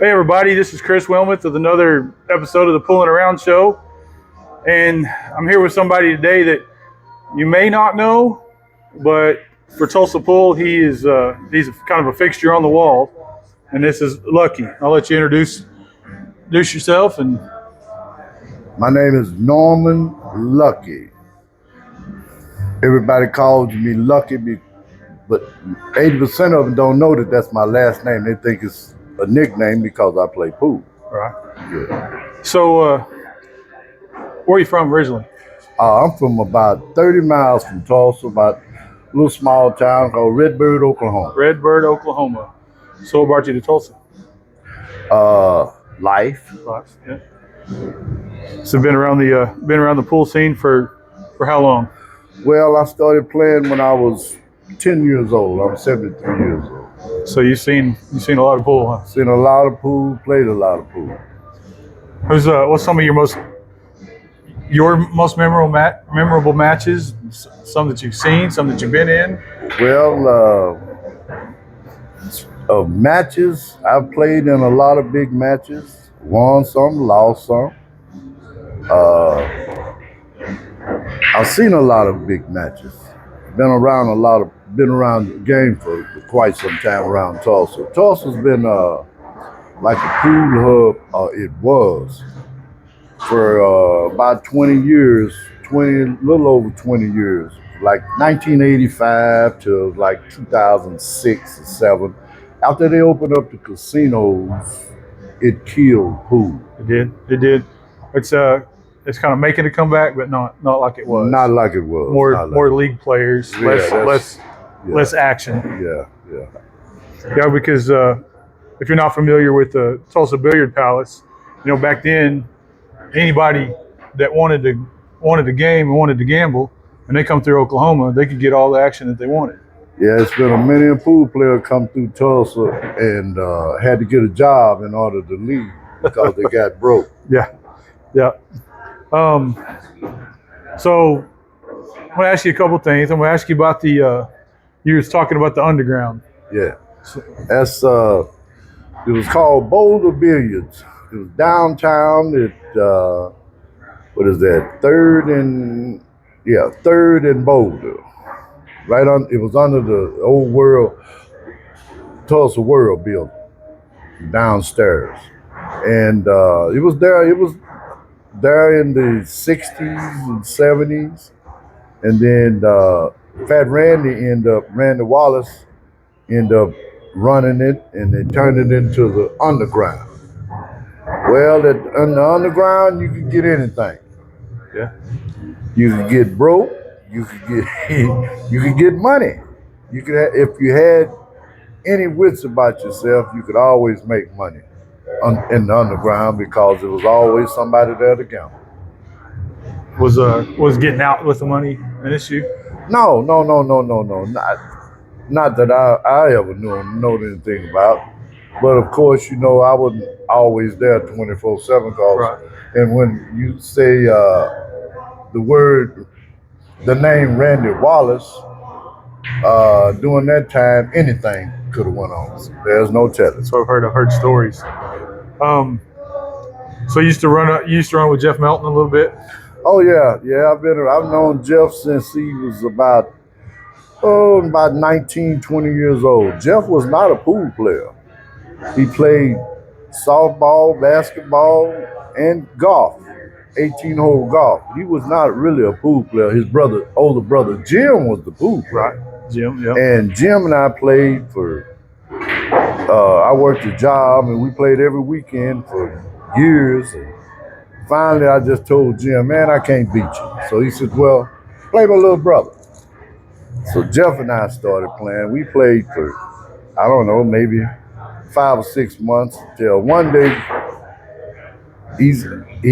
Hey everybody, this is Chris Wilmoth with another episode of the Pulling Around Show. And I'm here with somebody today that you may not know, but for Tulsa Pull, he's kind of a fixture on the wall. And this is Lucky. I'll let you introduce yourself. And my name is Norman Lucky. Everybody calls me Lucky, but 80% of them don't know that that's my last name. They think it's a nickname because I play pool. Right. Yeah. So, where are you from originally? I'm from about 30 miles from Tulsa, about a little small town called Redbird, Oklahoma. Redbird, Oklahoma. So what brought you to Tulsa? Life. Yeah. So been around the pool scene for how long? Well, I started playing when I was 10 years old. I'm 73 years old. So you've seen a lot of pool, huh? Seen a lot of pool, played a lot of pool. What's some of your most memorable matches? Some that you've seen, some that you've been in? Well, matches, I've played in a lot of big matches. Won some, lost some. I've seen a lot of big matches. Been around the game for quite some time around Tulsa. Tulsa's been like a pool hub, it was, for about 20 years, a little over 20 years, like 1985 to like 2006 or 7. After they opened up the casinos, it killed pool. It did. It's kind of making a comeback, but not like it was. Not like it was. More league players, less action. Yeah. Because if you're not familiar with the Tulsa Billiard Palace, back then, anybody that wanted to game and wanted to gamble, and they come through Oklahoma, they could get all the action that they wanted. Yeah, it's been many a pool player come through Tulsa and had to get a job in order to leave because they got broke. Yeah. So I'm gonna ask you a couple things. I'm gonna ask you about you were talking about the underground. Yeah, that's it was called Boulder Billiards. It was downtown at what is that? Third and Boulder. It was under the old Tulsa World building downstairs, and it was there in the 60s and 70s, and then Fat Randy Wallace ended up running it, and they turned it into the underground. Well, in the underground, you could get anything. Yeah. You could get broke. You could get money. If you had any wits about yourself, you could always make money in the underground because there was always somebody there to gamble. Was getting out with the money an issue? No. Not that I ever know anything about. But of course, I wasn't always there 24/7 calls. Right. And when you say the name Randy Wallace, during that time, anything could have went on. There's no telling. So I've heard stories. So you used to run with Jeff Melton a little bit? Oh yeah. I've known Jeff since he was about 19, 20 years old. Jeff was not a pool player. He played softball, basketball, and golf, 18-hole golf. He was not really a pool player. His older brother, Jim, was the pool player. Right, Jim, yeah. And Jim and I played I worked a job, and we played every weekend for years. And finally, I just told Jim, man, I can't beat you. So he said, well, play my little brother. So Jeff and I started playing. We played for, I don't know, maybe 5 or 6 months until one day he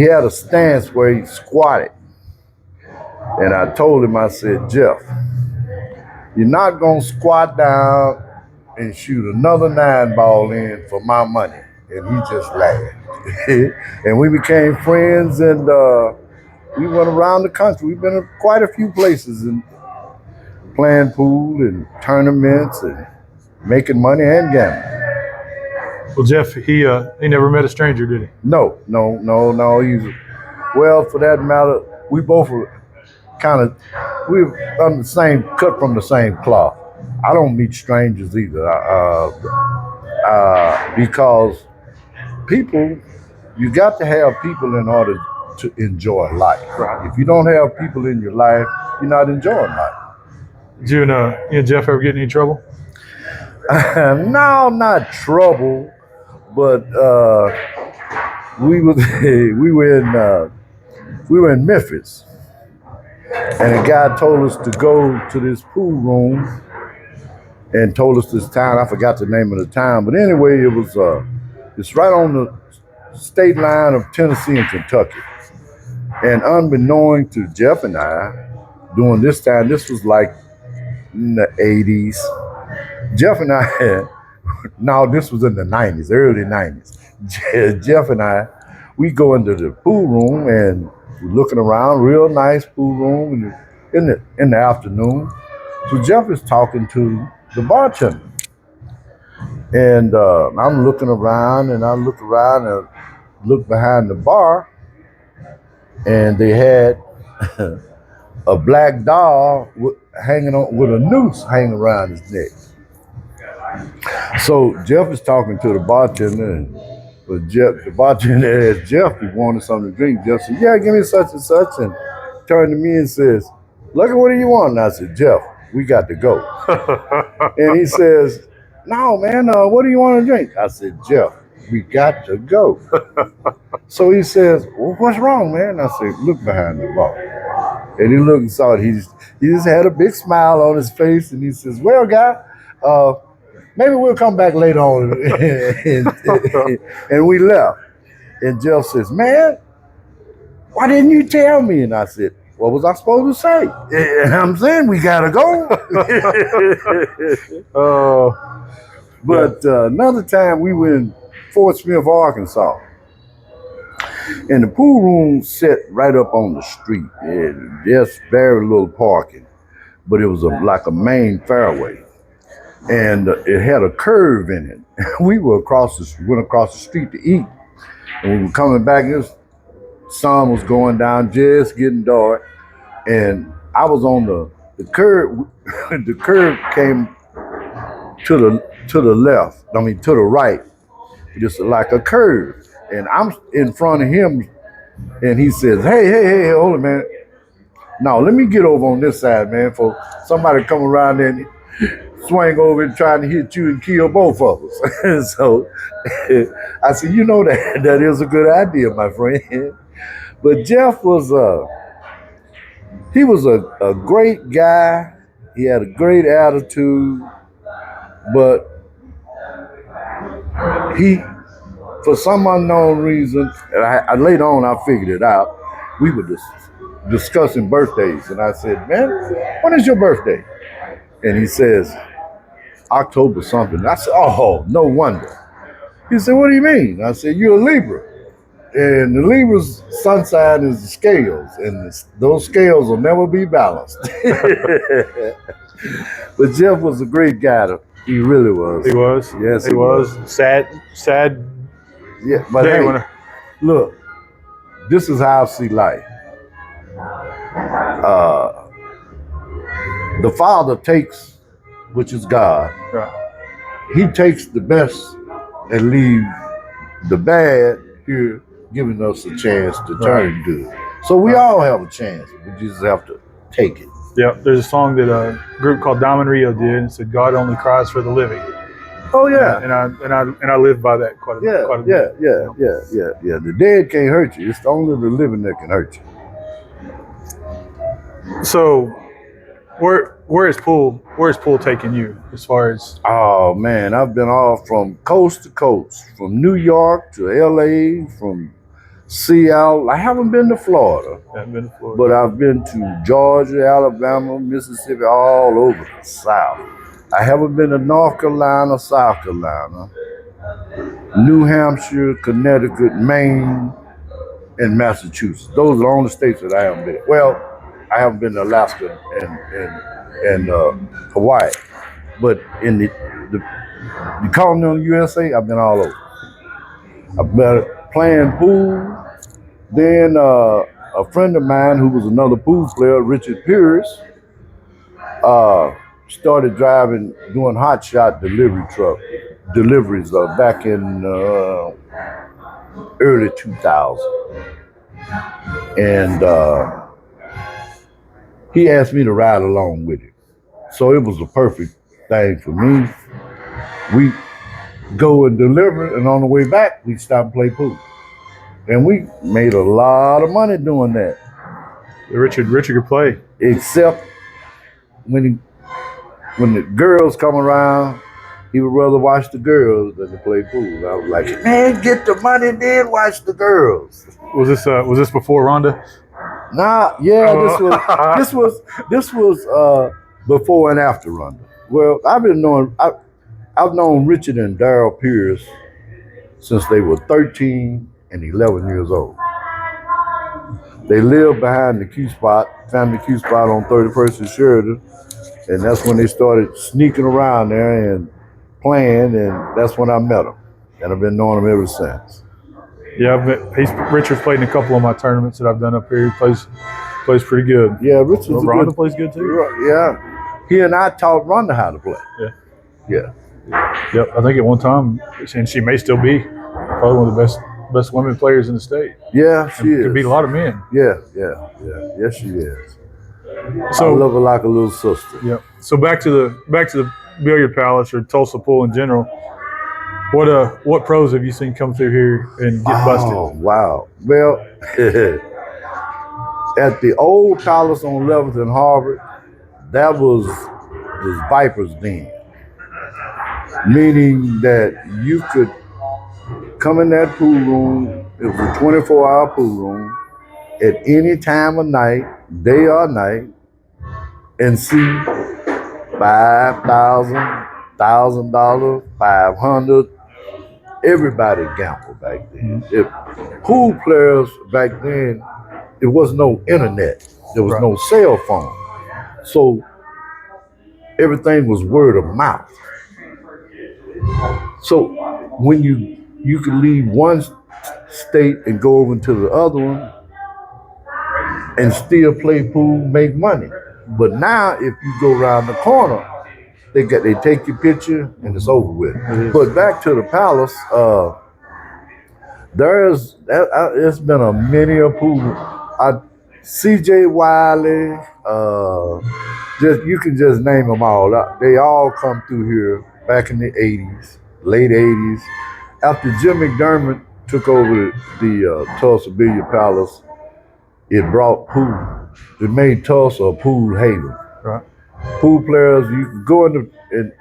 had a stance where he squatted. And I told him, I said, Jeff, you're not going to squat down and shoot another 9-ball in for my money. And he just laughed. And we became friends, and we went around the country. We've been in quite a few places and playing pool and tournaments and making money and gambling. Well, Jeff, he never met a stranger, did he? No. Well, for that matter, we both were we're on the same, cut from the same cloth. I don't meet strangers either, because people, you got to have people in order to enjoy life. Right. If you don't have people in your life, you're not enjoying life. Did you and Jeff ever get in any trouble? No, not trouble, but we was we were in Memphis, and a guy told us to go to this pool room and told us this town. I forgot the name of the town, but anyway, it's right on the state line of Tennessee and Kentucky. And unbeknown to Jeff and I, during this time, this was like in the 80s. Jeff and I had, no, this was in the 90s, early 90s. Jeff and I, we go into the pool room and we're looking around, real nice pool room in the afternoon. So Jeff is talking to the bartender. And I'm looking around and I look around and look behind the bar, and they had a black doll hanging on with a noose hanging around his neck. So Jeff is talking to the bartender, but the bartender asked Jeff if he wanted something to drink. Jeff said, "Yeah, give me such and such," and turned to me and says, "Look, what do you want?" And I said, "Jeff, we got to go." And he says, "No, man, what do you want to drink?" I said, "Jeff, we got to go." So he says, "Well, what's wrong, man?" I said, "Look behind the bar." And he looked and saw it. He just had a big smile on his face, and he says, "Well, guy, maybe we'll come back later on." And we left. And Jeff says, "Man, why didn't you tell me?" And I said, "What was I supposed to say?" And I'm saying we gotta go. But another time we were in Fort Smith, Arkansas. And the pool room set right up on the street. Just very little parking. But it was like a main fairway. And it had a curve in it. We went across the street to eat. And we were coming back, the sun was going down, just getting dark. And I was on the curve. The curve came to the left. I mean, to the right. Just like a curve. And I'm in front of him, and he says, hey, hold it, man. No, let me get over on this side, man, for somebody come around there and swing over and trying to hit you and kill both of us. And so I said, that is a good idea, my friend. But Jeff was he was a great guy. He had a great attitude, but for some unknown reason, and I later on I figured it out, we were discussing birthdays, and I said, "Man, when is your birthday?" And he says, "October something." I said, "Oh, no wonder." He said, "What do you mean?" I said, "You're a Libra, and the Libra's sun sign is the scales, and those scales will never be balanced." But Jeff was a great guy. He really was. He was. Yes, he was. Sad. Yeah, but hey, look, this is how I see life. The Father takes, which is God, right. He takes the best and leaves the bad here, giving us a chance to turn good. So we all have a chance. We just have to take it. Yeah, there's a song that a group called Diamond Rio did, and said, "God only cries for the living." Oh yeah, and I live by that quite a bit. Yeah. The dead can't hurt you. It's only the living that can hurt you. So, where is pool taking you as far as? Oh man, I've been off from coast to coast, from New York to LA, from Seattle. I haven't been to Florida. But I've been to Georgia, Alabama, Mississippi, all over the South. I haven't been to North Carolina, South Carolina, New Hampshire, Connecticut, Maine, and Massachusetts. Those are the only states that I haven't been. Well, I haven't been to Alaska and Hawaii. But in the continental USA, I've been all over. I met playing pool. Then a friend of mine who was another pool player, Richard Pierce, started doing hot shot deliveries back in early 2000. And he asked me to ride along with him. So it was a perfect thing for me. We go and deliver, and on the way back, we stop and play pool. And we made a lot of money doing that. Richard could play. Except when the girls come around, he would rather watch the girls than to play pool. I was like, man, get the money, then watch the girls. Was this before Rhonda? Nah, yeah, this was before and after Rhonda. Well, I've known Richard and Darryl Pierce since they were 13 and 11 years old. They lived behind the family Q spot on 31st and Sheridan, and that's when they started sneaking around there and playing, and that's when I met them, and I've been knowing them ever since. Yeah, Richard's played in a couple of my tournaments that I've done up here. He plays pretty good. Yeah, Richard's Rhonda plays good too. Yeah, he and I taught Rhonda how to play. Yeah. Yep, I think at one time, and she may still be probably one of the best women players in the state. Yeah, she is. Could beat a lot of men. Yeah. Yes, she is. So I love her like a little sister. Yeah. So back to the billiard palace or Tulsa pool in general. What pros have you seen come through here and get busted? Oh, wow. Well, at the old palace on 11th and Harvard, that was Viper's Den. Meaning that you could come in that pool room, it was a 24-hour pool room, at any time of night, day or night, and see $5,000, $1,000, $500. Everybody gambled back then. Pool players back then, there was no internet. There was no cell phone. So everything was word of mouth. So when you could leave one state and go over to the other one and still play pool, make money. But now if you go around the corner, they take your picture and it's over with. But back to the palace, it's been a many a pool. CJ Wiley, you can just name them all. They all come through here back in the 80s, late 80s. After Jim McDermott took over the Tulsa Billiard Palace, it brought pool. It made Tulsa a pool haven. Right. Pool players, you could go and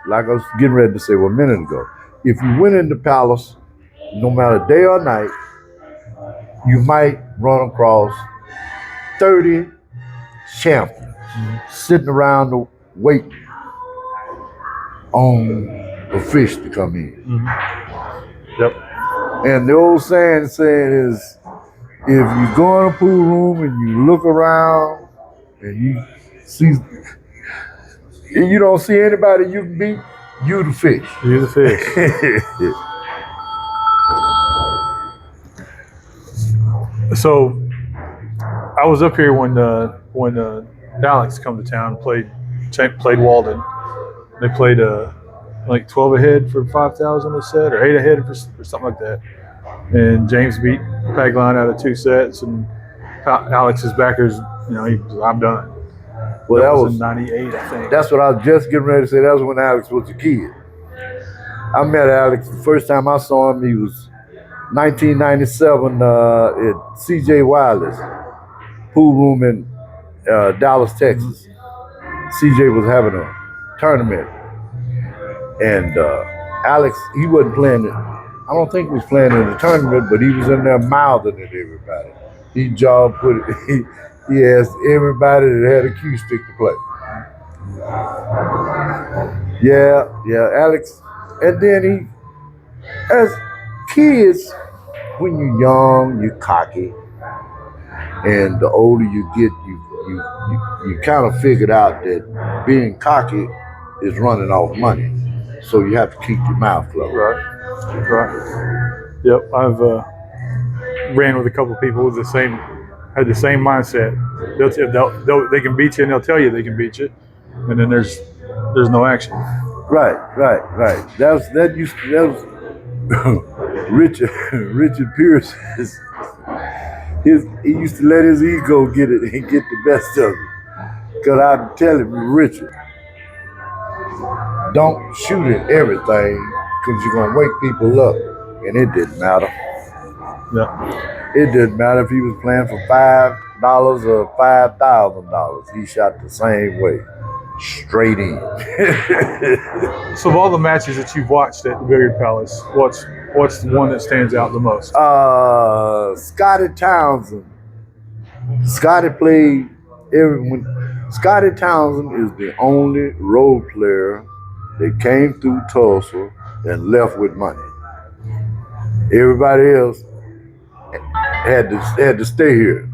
like I was getting ready to say a minute ago, if you went in the palace, no matter day or night, you might run across 30 champions sitting around waiting on a fish to come in. Yep. And the old saying is, if you go in a pool room and you look around and you don't see anybody you can beat, you the fish. You the fish. So I was up here when Alex come to town, played Walden. They played like 12 ahead for 5,000 a set, or 8 ahead for something like that. And James beat Pagline out of 2 sets, and Alex's backers, he was, I'm done. Well, that was in '98, I think. That's what I was just getting ready to say. That was when Alex was a kid. I met Alex the first time I saw him. He was 1997 at CJ Wiley's pool room in Dallas, Texas. CJ was having a tournament, and Alex, he wasn't playing it. I don't think he was playing in the tournament, but he was in there mouthing at everybody. He he asked everybody that had a cue stick to play. Yeah, Alex. And then as kids, when you're young, you're cocky, and the older you get, you kind of figured out that being cocky is running off money, so you have to keep your mouth closed. Right. Yep, I've ran with a couple of people with had the same mindset. They can beat you, and they'll tell you they can beat you, and then there's no action. Right. That was Richard Pierce. He used to let his ego get it and get the best of it. Cause I'd tell him, Richard, don't shoot at everything, cause you're gonna wake people up, and it didn't matter. Yeah. It didn't matter if he was playing for $5 or $5,000. He shot the same way, straight in. So of all the matches that you've watched at the Billiard Palace, what's the one that stands out the most? Scotty Townsend. Scotty played everyone. Scotty Townsend is the only role player that came through Tulsa and left with money. Everybody else had to stay here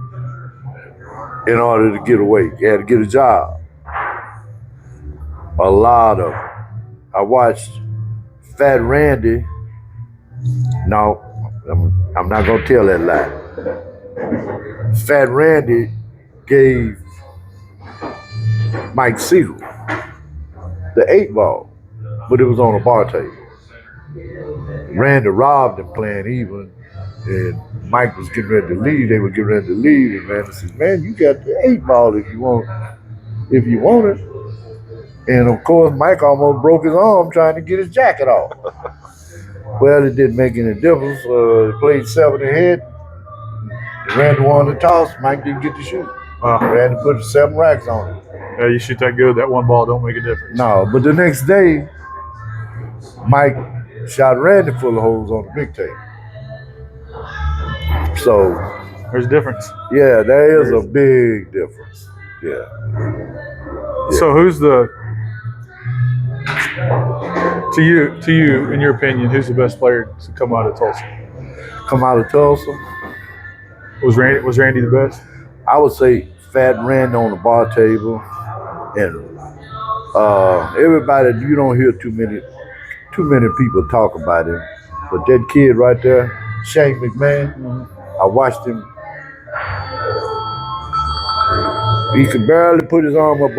in order to get away. You had to get a job. A lot of them. I watched Fat Randy. No, I'm not gonna tell that lie. Fat Randy gave Mike Siegel the 8-ball, but it was on a bar table. Randy robbed him playing even, and Mike was getting ready to leave. They were getting ready to leave, and Randy said, "Man, you got the 8-ball if you want it." And of course, Mike almost broke his arm trying to get his jacket off. Well, it didn't make any difference. He played 7 ahead. Randy won the toss. Mike didn't get to shoot. Randy put 7 racks on it. Yeah, you shoot that good, that one ball don't make a difference. No, but the next day, Mike shot Randy full of holes on the big table. So there's a difference. Yeah, there is a big difference. Yeah. So who's to you, in your opinion, who's the best player to come out of Tulsa? Come out of Tulsa? Was Randy the best? I would say Fat Randy on the bar table, and everybody. You don't hear too many people talk about him, but that kid right there, Shane McMahon. I watched him. He could barely put his arm up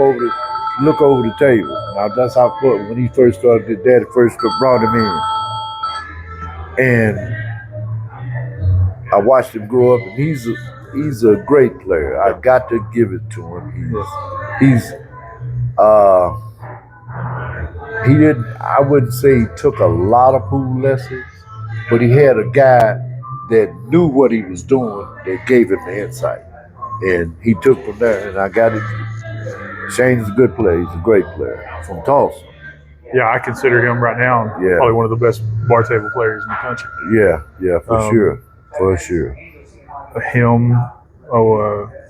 look over the table. Now that's how when he first started. His daddy first brought him in, and I watched him grow up, and he's a great player. I got to give it to him. He didn't. I wouldn't say he took a lot of pool lessons, but he had a guy that knew what he was doing that gave him the insight, and he took from there. And I got it. Shane's a good player. He's a great player from Tulsa. Yeah, I consider him right now probably one of the best bar table players in the country. Yeah, for sure. Him,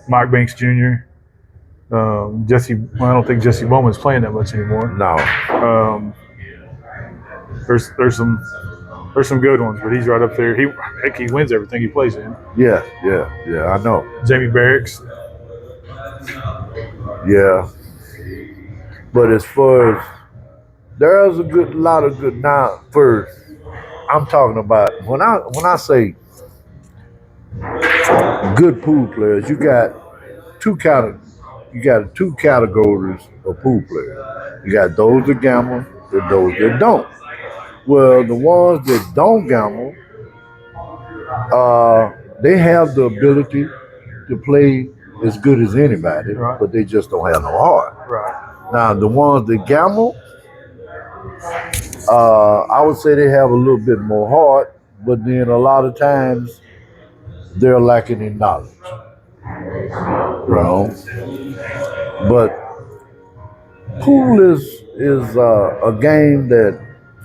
Mike Banks Jr., Jesse. Well, I don't think Jesse Bowman's playing that much anymore. No. There's some good ones, but he's right up there. He wins everything he plays in. Yeah, I know. Jamie Barracks. Yeah. But as far as there's a lot of good now. First, I'm talking about when I say good pool players, you got two categories of pool players. You got those that gamble and those that don't. Well, the ones that don't gamble, they have the ability to play as good as anybody, right, but they just don't have no heart. Right. Now, the ones that gamble, I would say they have a little bit more heart, but then a lot of times they're lacking in knowledge. You know? But pool is a game that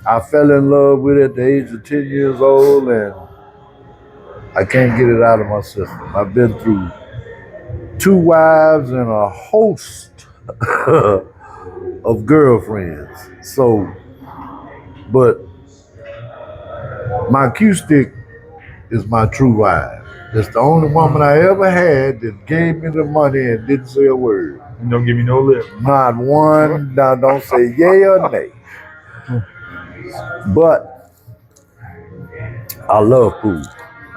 I fell in love with at the age of 10 years old, and I can't get it out of my system. I've been through 2 wives and a host of girlfriends. So, but my cue stick is my true wife. That's the only woman I ever had that gave me the money and didn't say a word. And don't give me no lip. Not one. Now don't say yay or nay. But I love pool.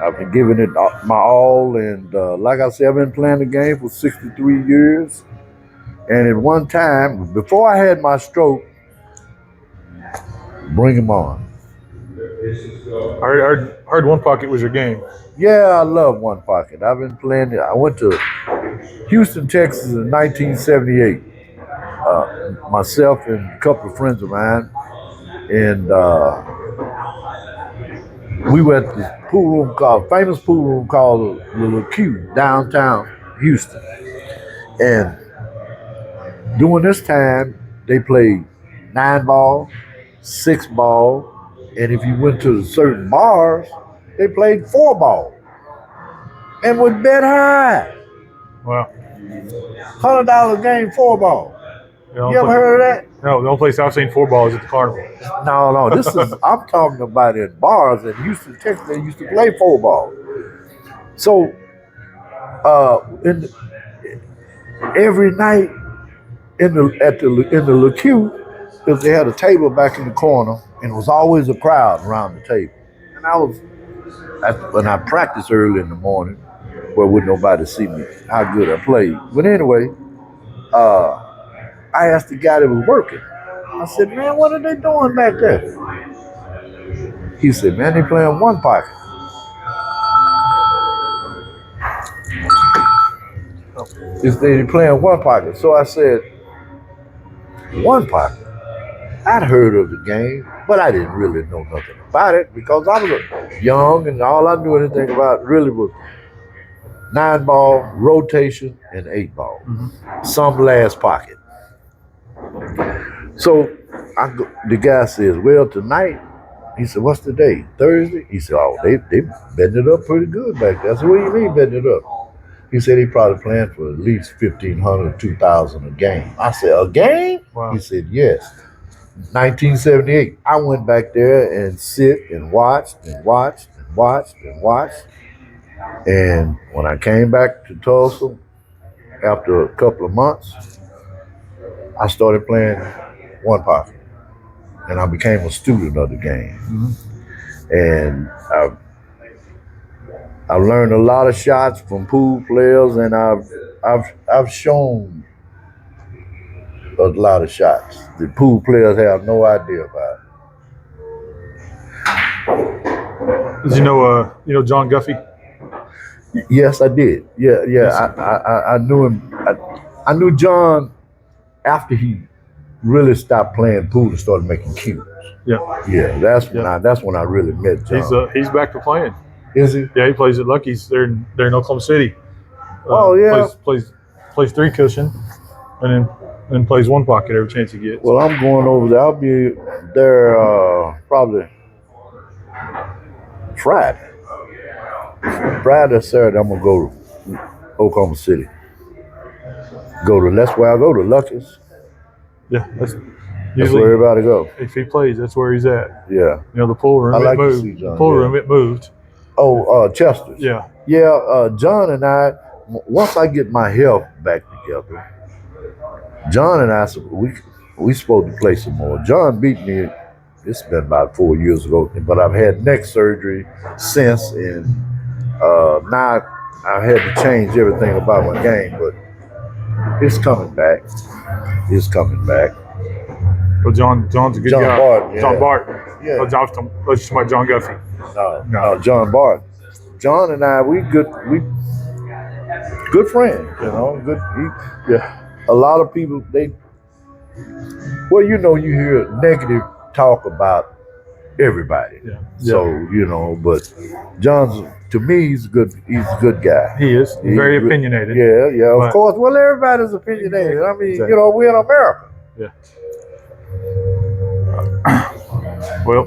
I've been giving it my all, and like I said, I've been playing the game for 63 years. And at one time, before I had my stroke, bring 'em on. I heard one pocket was your game. Yeah, I love one pocket. I've been playing it. I went to Houston, Texas in 1978. Myself and a couple of friends of mine, and we went to this famous pool room called the Little Q downtown Houston. And during this time, they played 9 ball, 6 ball, and if you went to certain bars, they played 4 ball and would bet high. Wow. $100 game, 4 ball. You ever heard of that? No, the only place I've seen 4 balls at the carnival. No. This is I'm talking about in bars in Houston, Texas. They used to play 4 ball. So, every night in the LeQ, because they had a table back in the corner, and it was always a crowd around the table. And when I practiced early in the morning, where wouldn't nobody see me how good I played. But anyway, I asked the guy that was working. I said, "Man, what are they doing back there?" He said, "Man, they playing one pocket." They playing one pocket. So I said, "One pocket." I'd heard of the game, but I didn't really know nothing about it because I was young and all I knew anything about really was 9 ball, rotation, and 8 ball. Mm-hmm. Some last pocket. So the guy says, "Well, tonight," he said, "What's the day? Thursday?" He said, "Oh, they betting it up pretty good back there." I said, "What do you mean betting it up?" He said he probably playing for at least 1,500, 2,000 a game. I said, "A game?" Wow. He said, "Yes." 1978, I went back there and sit and watched and watched and watched and watched. And when I came back to Tulsa after a couple of months, I started playing one pocket, and I became a student of the game. Mm-hmm. And I've learned a lot of shots from pool players, and I've shown a lot of shots that pool players have no idea about. Did you know John Guffey? Yes, I did. Yeah. I knew him. I knew John after he really stopped playing pool and started making cubes. Yeah. That's when I really met John. He's back to playing. Is he? Yeah, he plays at Lucky's. They're in Oklahoma City. Oh yeah. Plays 3 cushion, and then plays one pocket every chance he gets. Well, I'm going over there. I'll be there probably Friday. Friday, Saturday, I'm gonna go to Oklahoma City. That's where I go to Lucky's. Yeah, that's where everybody go. If he plays, that's where he's at. Yeah. The pool room. I like it moved. to see John. The pool room it moved. Oh, Chester's. Yeah. Yeah. John and I, once I get my health back together, John and I, we supposed to play some more. John beat me. It's been about 4 years ago, but I've had neck surgery since, and now I've had to change everything about my game, but it's coming back. It's coming back. Well, John's a good guy. Barton, yeah. John Barton. Yeah. Let's just about John Guffey. No, John Barton. John and I, we good friends. A lot of people you hear negative talk about everybody. Yeah. So but John's, to me, he's a good guy. He is. He's very opinionated. Yeah. Of course. Well, everybody's opinionated. I mean, exactly. We're in America. Yeah. Well,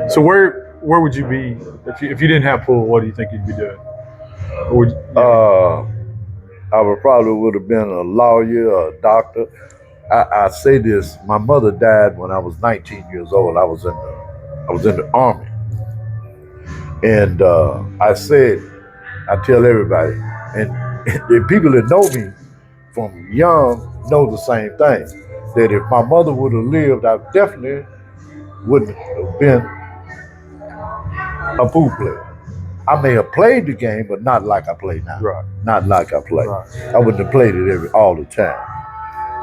so where would you be if you didn't have pool? What do you think you'd be doing? I would have been a lawyer or a doctor. I say this. My mother died when I was 19 years old. I was in the Army, and I tell everybody, and the people that know me from young know the same thing. That if my mother would have lived, I definitely wouldn't have been a pool player. I may have played the game, but not like I play now. Right. Not like I play. Right. I wouldn't have played it all the time.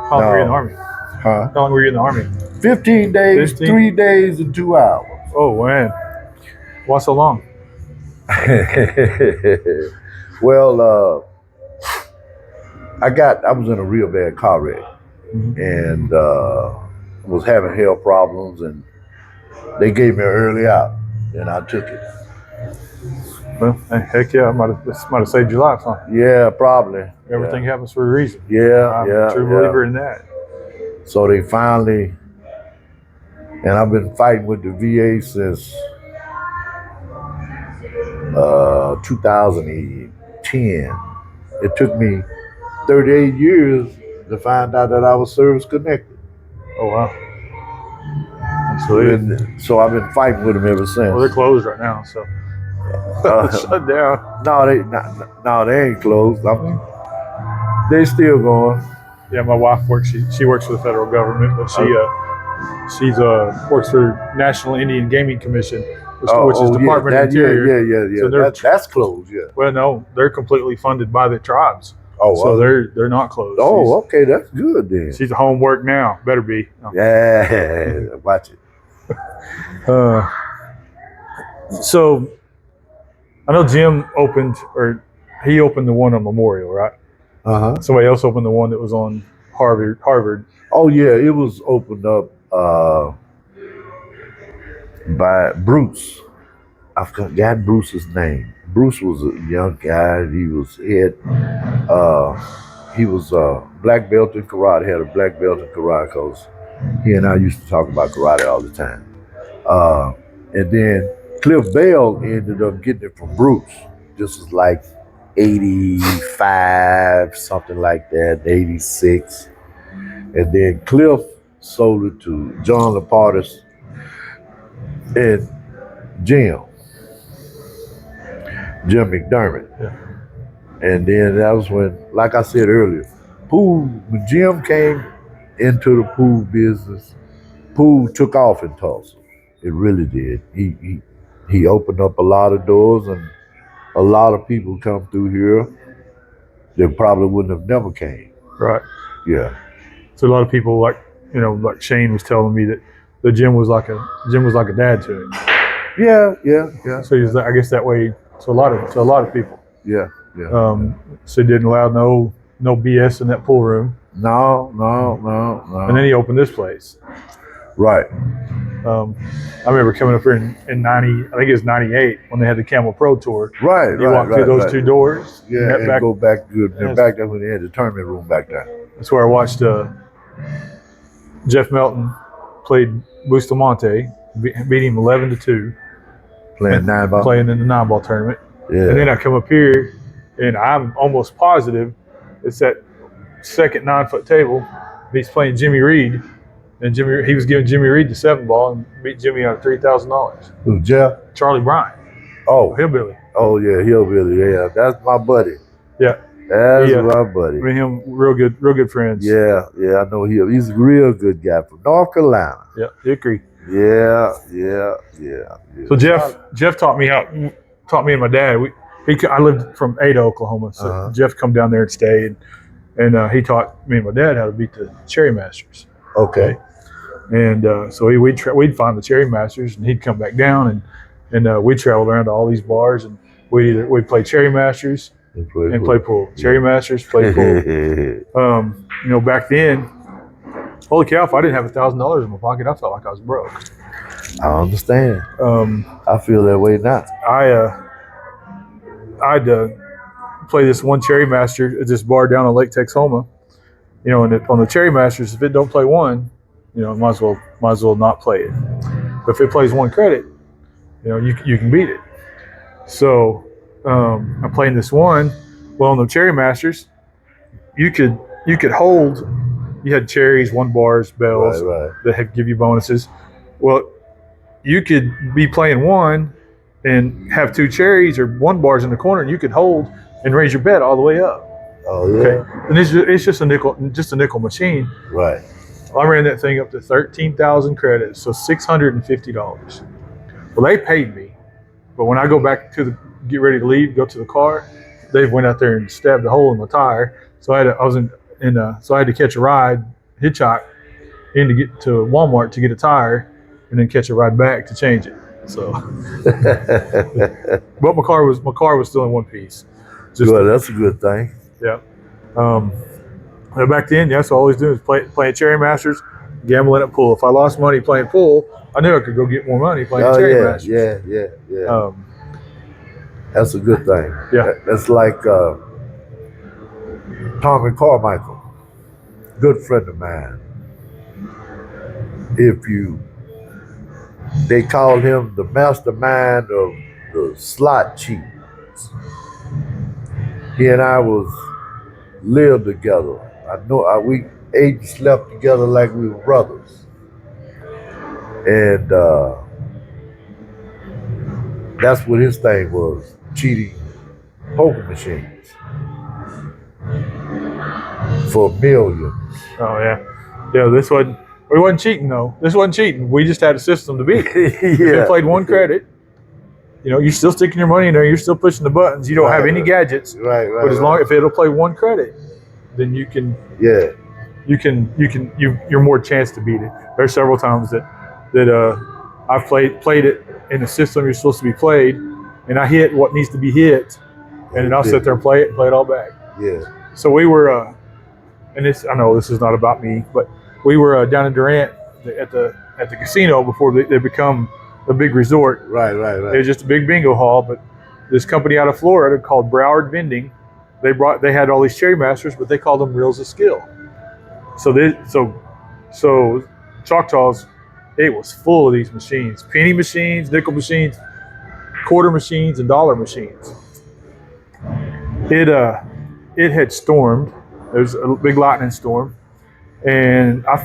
How long were you in the Army? Huh? How long were you in the Army? 15 days, 15? 3 days, and 2 hours. Oh, man. Why so long? Well, I was in a real bad car wreck and was having health problems, and they gave me an early out, and I took it. Well, heck yeah, this might have saved your life, huh? Yeah, probably. Everything happens for a reason. Yeah, I'm a true believer in that. So they finally, and I've been fighting with the VA since 2010. It took me 38 years to find out that I was service connected. Oh, wow. Absolutely. So I've been fighting with them ever since. Well, they're closed right now, so shut down. No, they ain't closed. They still going. Yeah, my wife works. She works for the federal government, but she's works for National Indian Gaming Commission, which is Department of Interior. Yeah. So that's closed. Yeah. Well, no, they're completely funded by the tribes. Oh, so they're not closed. Oh, okay, that's good then. She's at homework now. Better be. No. Yeah, watch it. So I know Jim opened the one on Memorial, right? Somebody else opened the one that was on Harvard. Oh yeah, it was opened up by Bruce. I forgot Bruce's name. Bruce was a young guy. He was black belt in karate. Had a black belt in karate because he and I used to talk about karate all the time. And then Cliff Bell ended up getting it from Bruce. This was like 85, something like that, 86. And then Cliff sold it to John Laportis and Jim McDermott. Yeah. And then that was when, like I said earlier, when Jim came into the pool business, pool took off in Tulsa. It really did. He opened up a lot of doors, and a lot of people come through here that probably wouldn't have never came. Right. Yeah. So a lot of people, like Shane was telling me that the Jim was like a dad to him. Yeah. So he's, I guess that way. So a lot of people. Yeah. So he didn't allow no BS in that pool room. No. And then he opened this place. Right. I remember coming up here in 90, I think it was 98, when they had the Camel Pro Tour. Right. You walk through those two doors. Yeah, and go back good. And back there when they had the tournament room back there. That's where I watched Jeff Melton played Bustamante, beat him 11-2. Playing 9-ball. Playing in the 9-ball tournament. Yeah. And then I come up here, and I'm almost positive it's that second 9-foot table. He's playing Jimmy Reed. And he was giving Jimmy Reed the 7-ball and beat Jimmy out of $3,000. Who's Jeff? Charlie Bryant. Oh, Hillbilly. Oh yeah, Hillbilly. Yeah, that's my buddy. Yeah, that's my buddy. Me and him, real good friends. Yeah, I know him. He's a real good guy from North Carolina. Yeah, Hickory. Yeah. So Jeff taught me and my dad. I lived from Ada, Oklahoma. So Jeff come down there and stayed, and he taught me and my dad how to beat the Cherry Masters. Okay. And so we'd find the Cherry Masters, and he'd come back down, and we traveled around to all these bars, and we'd play Cherry Masters and play pool. Cherry Masters, play pool. Back then, holy cow! If I didn't have $1,000 in my pocket, I felt like I was broke. I understand. I feel that way now. I'd play this one Cherry Master at this bar down on Lake Texoma. And on the Cherry Masters, if it don't play one, might as well not play it. But if it plays one credit, you can beat it. So I'm playing this one. Well, on the Cherry Masters, you could hold. You had cherries, 1-bars, bells that give you bonuses. Well, you could be playing one and have 2 cherries or 1-bars in the corner, and you could hold and raise your bet all the way up. Oh yeah. Okay. And it's just a nickel machine. Right. I ran that thing up to 13,000 credits, so $650. Well, they paid me But when I go back to get ready to leave, go to the car, they went out there and stabbed a hole in my tire. So so I had to catch a ride, hitchhike, in to get to Walmart to get a tire, and then catch a ride back to change it. So, but my car was still in one piece. Well, that's a good thing. Yeah. But back then, that's all I was doing was playing Cherry Masters, gambling at pool. If I lost money playing pool, I knew I could go get more money playing Cherry Masters. Yeah. That's a good thing. Yeah. That's like Tommy Carmichael, good friend of mine. They called him the mastermind of the slot cheats. He and I lived together. We ate and slept together like we were brothers. And that's what his thing was, cheating poker machines for millions. Oh yeah. Yeah, we wasn't cheating though. This wasn't cheating. We just had a system to beat. If you played one credit, you're still sticking your money in there, you're still pushing the buttons, you don't have any gadgets. Right. But if it'll play one credit, then you're more chance to beat it. There's several times that I've played it in the system you're supposed to be played, and I hit what needs to be hit, and then I'll sit there and play it all back. Yeah. So we were, and I know this is not about me, but we were down in Durant at the casino before they become a big resort. Right. It was just a big bingo hall, but this company out of Florida called Broward Vending, they had all these Cherry Masters, but they called them Reels of Skill. So Choctaws, it was full of these machines: penny machines, nickel machines, quarter machines, and dollar machines. It had stormed. There was a big lightning storm, and I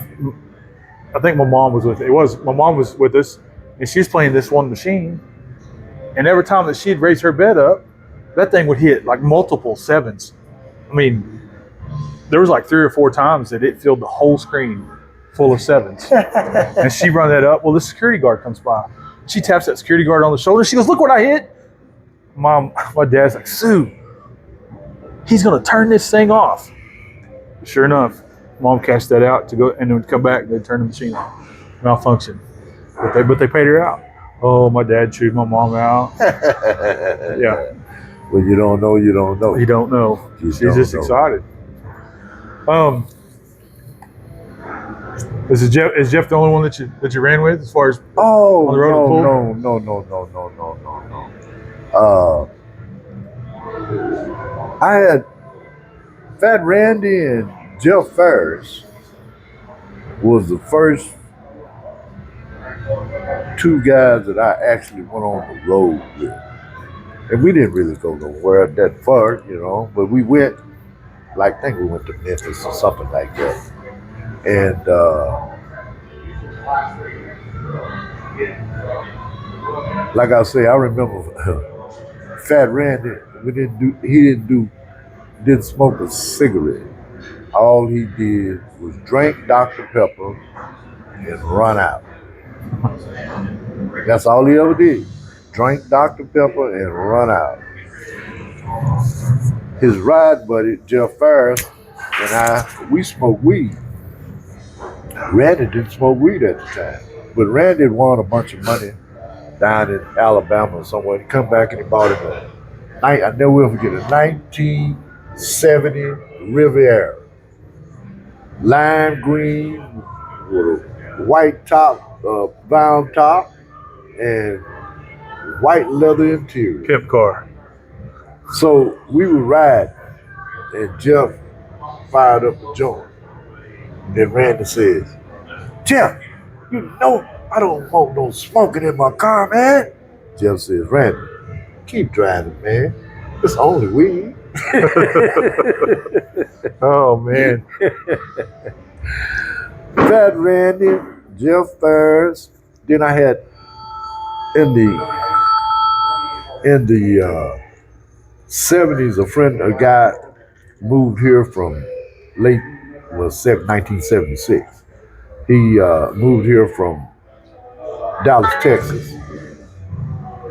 think my mom was with it. My mom was with us, and she was playing this one machine. And every time that she'd raise her bet up, that thing would hit like multiple sevens. I mean, there was like 3 or 4 times that it filled the whole screen full of sevens. And she run that up. Well, the security guard comes by. She taps that security guard on the shoulder. She goes, "Look what I hit." My dad's like, "Sue, he's going to turn this thing off." Sure enough, Mom cashed that out to go, and then would come back, they'd turn the machine off. Malfunction. But they paid her out. Oh, my dad chewed my mom out. Yeah. Well, you don't know. You don't know. She's just excited. Is Jeff the only one that you ran with as far as on the road to the pool? No. I had Fat Randy and Jeff Ferris was the first 2 guys that I actually went on the road with. And we didn't really go nowhere that far, but we went, I think we went to Memphis or something like that. And like I say, I remember Fat Randy, he didn't smoke a cigarette. All he did was drink Dr. Pepper and run out. That's all he ever did. Drink Dr. Pepper and run out. His ride buddy, Jeff Ferris, and we smoked weed. Randy didn't smoke weed at the time, but Randy had won a bunch of money down in Alabama or somewhere. He come back and he bought him I never will forget a 1970 Riviera. Lime green with a white top, brown top, and white leather interior. Pimp car. So we would ride, and Jeff fired up the joint. Then Randy says, "Jeff, I don't want no smoking in my car, man." Jeff says, "Randy, keep driving, man. It's only weed." Oh man. Fat Randy, Jeff Ferris. Then I had in the 70s, a guy moved here from 1976. He moved here from Dallas, Texas.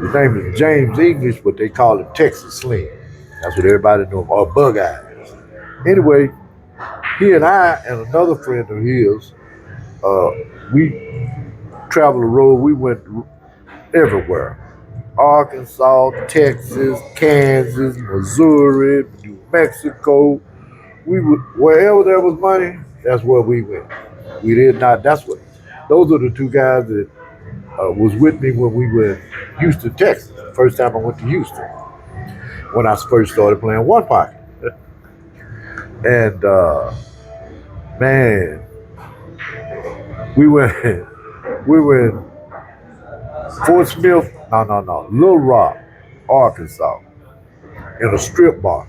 His name is James English, but they call him Texas Slim. That's what everybody know him, or Bug Eyes. Anyway, he and I and another friend of his, we traveled the road. We went everywhere. Arkansas, Texas, Kansas, Missouri, New Mexico. We would, wherever there was money, that's where we went. We did not. That's what. Those are the two guys that was with me when we were in Houston, Texas. The first time I went to Houston, when I first started playing one pocket. And man, we went in Fort Smith, no, Little Rock, Arkansas, in a strip bar.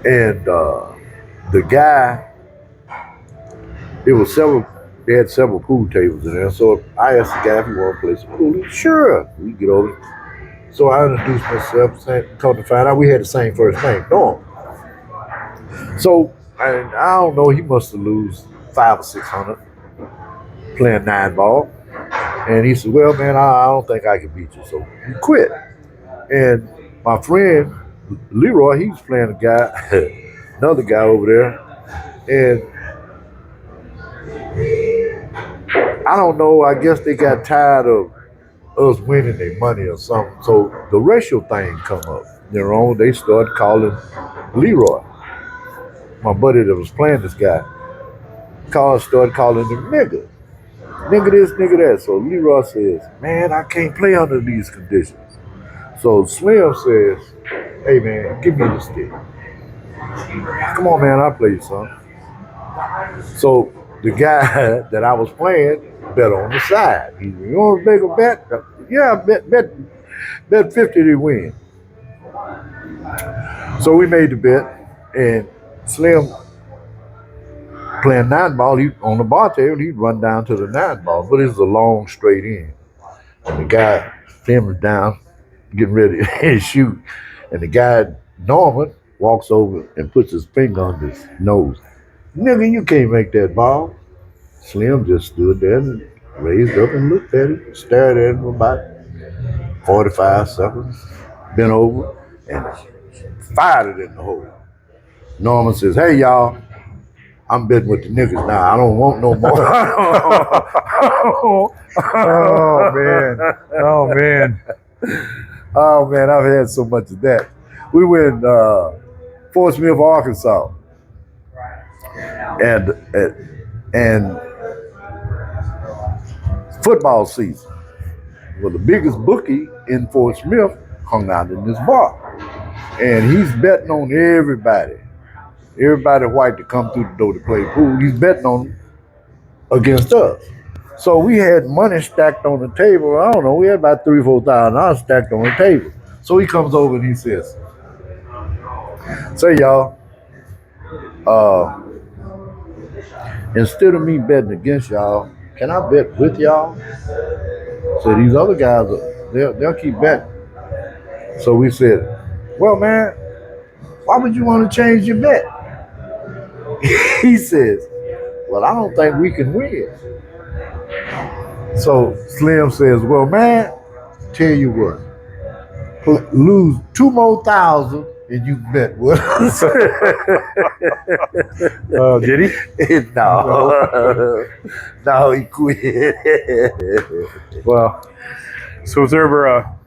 And the guy, they had several pool tables in there. So I asked the guy if he wanted to play some pool. He said, sure, we get over. So I introduced myself, come to find out we had the same first name, Norm. So I don't know, he must have lost 500 or 600 playing 9-ball. And he said, well, man, I don't think I can beat you. So he quit. And my friend, Leroy, he was playing a guy, another guy over there. And I don't know, I guess they got tired of us winning their money or something. So the racial thing come up. They started calling Leroy, my buddy that was playing this guy, started calling him nigga. Nigga this, nigga that. So Leroy says, man, I can't play under these conditions. So Slim says, hey man, give me the stick. Come on, man, I'll play you some. So the guy that I was playing bet on the side. He said, you want to make a bet? Yeah, bet 50 to win. So we made the bet, and Slim playing 9-ball, he on the bar table, he'd run down to the 9-ball, but it was a long straight in. And the guy, Slim was down, getting ready to shoot. And the guy, Norman, walks over and puts his finger on his nose. Nigga, you can't make that ball. Slim just stood there and raised up and looked at it, stared at it for about 45 seconds, bent over, and fired it in the hole. Norman says, hey, y'all, I'm betting with the niggas now. I don't want no more. Oh, man. Oh, man, I've had so much of that. We went Fort Smith, Arkansas. And football season. Well, the biggest bookie in Fort Smith hung out in this bar. And he's betting on everybody. Everybody white to come through the door to play pool. He's betting on them against us. So we had money stacked on the table. I don't know, we had about $3,000-4,000 stacked on the table. So he comes over and he says, say y'all, instead of me betting against y'all, can I bet with y'all? So these other guys, they'll keep betting. So we said, well, man, why would you want to change your bet? He says, well, I don't think we can win. So Slim says, well, man, tell you what, lose 2 more thousand and you bet with us. Did he? No, he quit. Well, so was there ever a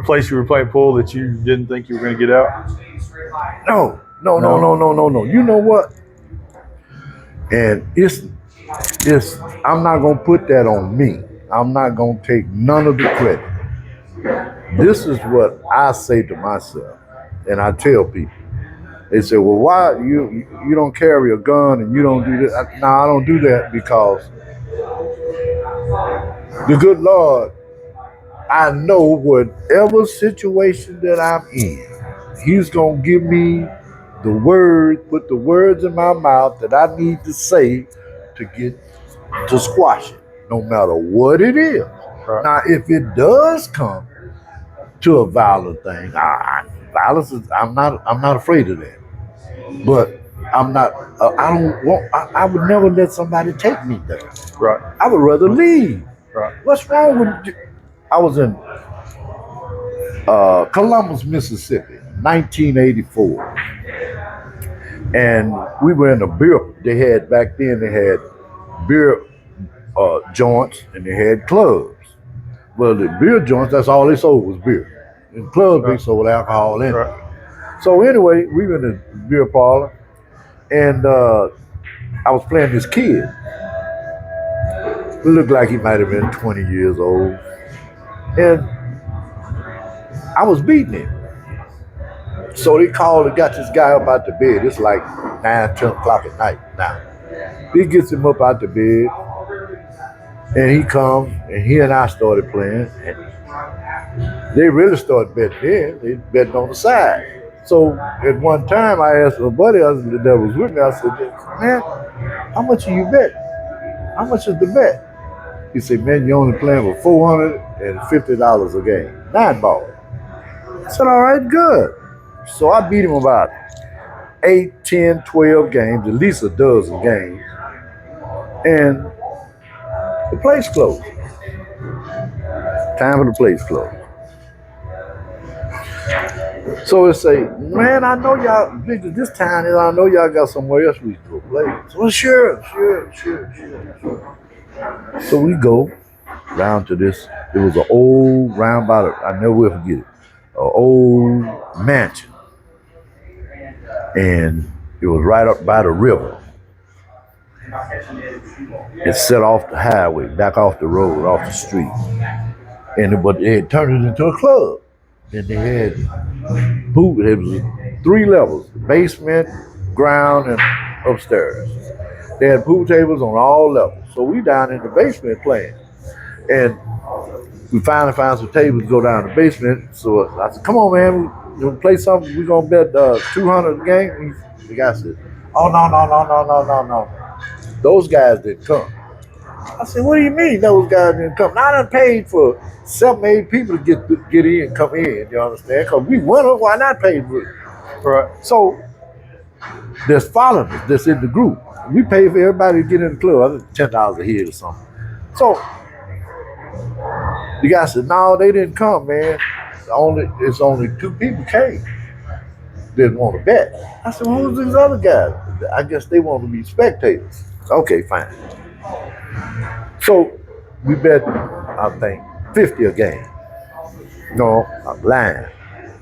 place you were playing pool that you didn't think you were going to get out? No. You know what? And it's I'm not gonna put that on me. I'm not gonna take none of the credit. This is what I say to myself, and I tell people. They say, well, why you don't carry a gun and you don't do this? No, I don't do that because the good Lord, I know whatever situation that I'm in, He's gonna give me the word, put the words in my mouth that I need to say to get to squash it, no matter what it is. Right. Now, if it does come to a violent thing, violence is, I'm not afraid of that. But I'm not. I would never let somebody take me there. Right. I would rather leave. Right. What's wrong with you? I was in Columbus, Mississippi, 1984. And we were in a beer, they had back then, they had beer joints and they had clubs. Well, the beer joints, that's all they sold was beer. In clubs, they sold alcohol in it. Right. So anyway, we were in the beer parlor and I was playing this kid. It looked like he might have been 20 years old. And I was beating him. So they called and got this guy up out the bed. It's like 9, 10 o'clock at night now. He gets him up out the bed, and he comes, and he and I started playing. And they really started betting in. They betting on the side. So at one time, I asked a buddy that was with me, I said, man, how much are you betting? How much is the bet? He said, man, you're only playing for $450 a game. 9 balls. I said, all right, good. So I beat him about 8, 10, 12 games, at least a dozen games. And the place closed. Time for the place closed. So it say, man, I know y'all, this town is, I know y'all got somewhere else we can go play. So sure. So we go down to this, it was an old roundabout, I never will forget it, an old mansion. And it was right up by the river. It set off the highway, back off the road, off the street. But they had turned it into a club. And they had pool, it was 3 levels, basement, ground, and upstairs. They had pool tables on all levels. So we down in the basement playing. And we finally found some tables to go down the basement. So I said, come on, man, we'll play something. We're going to bet 200 a game. The guy said, oh, no. Those guys didn't come. I said, what do you mean those guys didn't come? Now I done paid for 7, 8 people to get in, come in, you understand? Because we won them, why not pay for it? Right. So there's followers that's in the group. We pay for everybody to get in the club, I think $10 a head or something. So the guy said, no, they didn't come, man. It's only 2 people came. Didn't want to bet. I said, well, who's these other guys? I guess they want to be spectators. Okay, fine. So we bet, I think, 50 a game. No, I'm lying.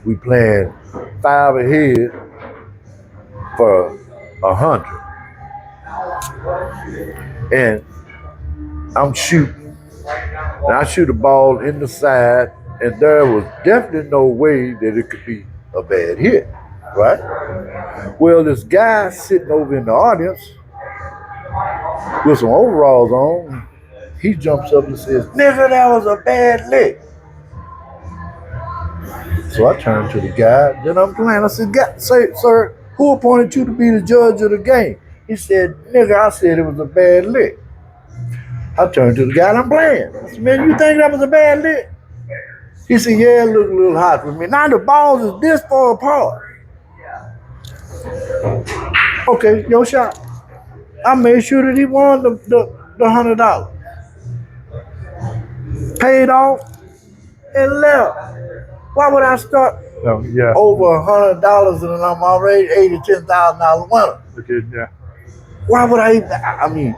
We playing 5 ahead for 100. And I'm shooting. And I shoot a ball in the side, and there was definitely no way that it could be a bad hit, right? Well, this guy sitting over in the audience with some overalls on, he jumps up and says, nigga, that was a bad lick. So I turned to the guy, then I'm playing. I said, sir, who appointed you to be the judge of the game? He said, nigga, I said it was a bad lick. I turned to the guy I'm playing. I said, man, you think that was a bad lick? He said, yeah, it looked a little hot for me. Now the balls is this far apart. Okay, your shot. I made sure that he won the $100. Paid off and left. Why would I start over $100 and I'm already $10,000 winner? Okay, yeah. Why would I mean,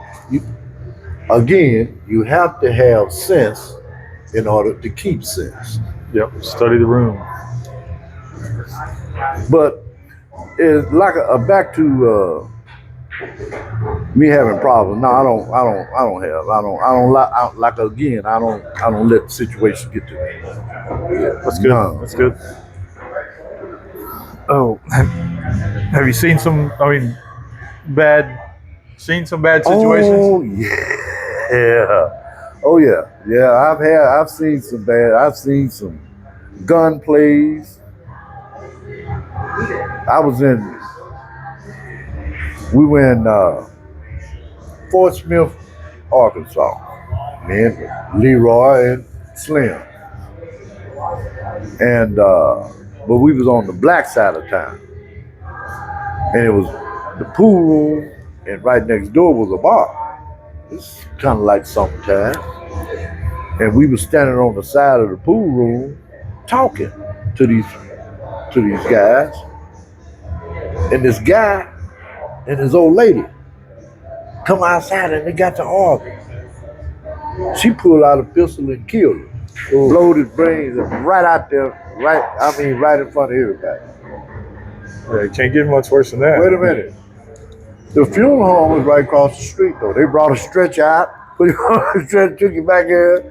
you have to have sense in order to keep sense. Yep, study the room. But it's like back to me having problems. No, I don't let the situation get to me. Yeah, That's good. no. That's good. Oh, have you seen some bad situations? Oh yeah. Oh yeah. I've seen some gun plays. We were in Fort Smith, Arkansas. Me and Leroy and Slim. And but we was on the black side of town. And it was the pool room, and right next door was a bar. It's kind of like summertime. And we were standing on the side of the pool room talking to these guys. And this guy and his old lady come outside and they got to argue. She pulled out a pistol and killed him. Blowed his brains right out there, right in front of everybody. Yeah, you can't get much worse than that. Wait a minute. The funeral home was right across the street though. They brought a stretcher out, put him on the stretcher, took him back here,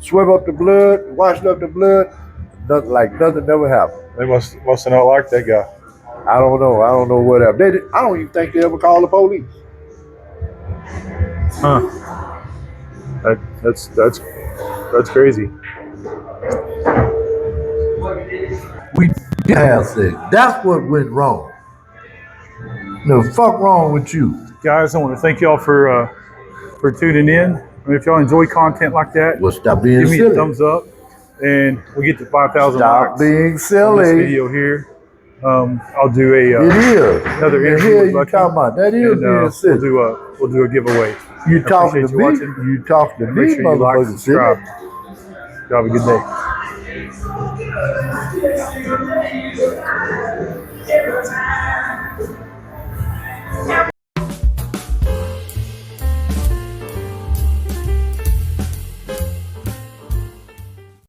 swept up the blood, washed up the blood. Nothing never happened. They must have not liked that guy. I don't know. I don't know what happened. I don't even think they ever called the police. Huh. That's crazy. We did have sex. That's what went wrong. The fuck wrong with you? Guys, I want to thank y'all for tuning in. I mean, if y'all enjoy content like that, Well, stop being give me silly. a thumbs up, and we get to 5,000 Stop likes being on this silly. video here. I'll do It is. another And interview here with you Lucky, talking about that is and being silly. we'll do a giveaway. You I talking to appreciate me? you watching. You talking to And me, make sure you like, motherfucker? subscribe. Y'all have a good day.